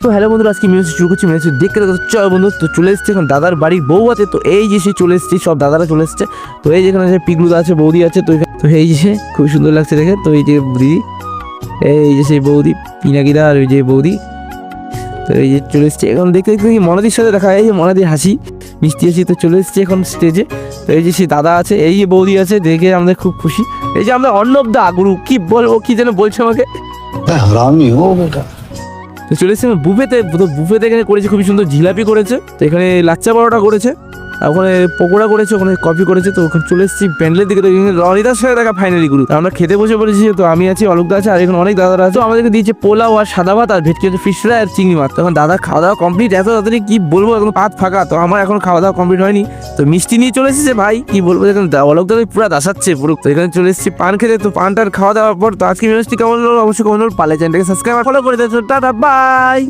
তো হ্যালো বন্ধুরা, আজকে মিউজিক শুরু করছি। মিউজিক দেখতে দেখো চলো বন্ধু, তো চলে এসছে এখন দাদার বাড়ির বউ আছে। তো এই যে সে চলে এসছে, সব দাদারা চলে এসছে। তো এই যেখানে পিগলু আছে, বৌদি আছে। তো এই যে সে খুব সুন্দর লাগছে দেখে। তো এই যে দিদি, এই যে সেই বৌদি পিনাকিদা, আর ওই যে বৌদি। তো এই যে চলে এসছে এখন দেখতে দেখতে মনাদির সাথে দেখা, এই যে মনাদির হাসি মিষ্টি হাসি। তো চলে এসছে এখন স্টেজে। তো এই যে সেই দাদা আছে, এই যে বৌদি আছে, দেখে আমাদের খুব খুশি। এই যে আমরা অর্ণব দা গুরু কি বলবো, কি যেন বলছে আমাকে। हरामी हो बेटा। তো চলে এসেছে বুফেতে। তো বুফেতে এখানে করেছে খুবই সুন্দর, জিলাপি করেছে। তো এখানে লাচ্চা পরোটা করেছে, আর ওখানে পকোড়া করেছে, ওখানে কফি করেছে। তো ওখানে চলে এসেছি প্যান্ডেলের দিকে। তো এখানে রনিদার সাথে দেখা ফাইনালি গুরু। আমরা খেতে বসে পড়েছি। তো আমি আছি, অলোকদা আছে, আর এখানে অনেক দাদারা আছে। তো আমাদেরকে দিয়েছে পোলাও আর সাদা ভাত আর ভেটকি ফিশ ফ্রাই আর চিংড়ি মাছ। তখন দাদা খাওয়া দাওয়া কমপ্লিট। এত তাড়াতাড়ি কি বলবো, এখন পাত ফাঁকা। তো আমার এখন খাওয়া দাওয়া কমপ্লিট হয়নি। তো মিষ্টি নিয়ে চলে এসেছে ভাই, কি বলবো, এখানে অলোকদা পুরো দাসাচ্ছে পুরো। তো এখানে চলে এসেছি পান খেতে। তো পানটার খাওয়া দাওয়ার পর তো আজকে মিষ্টি কেমন হলো অবশ্যই কমন হলো। পালে চ্যানেলটাকে সাবস্ক্রাইব ফলো করে দিয়েছো। Tata bye.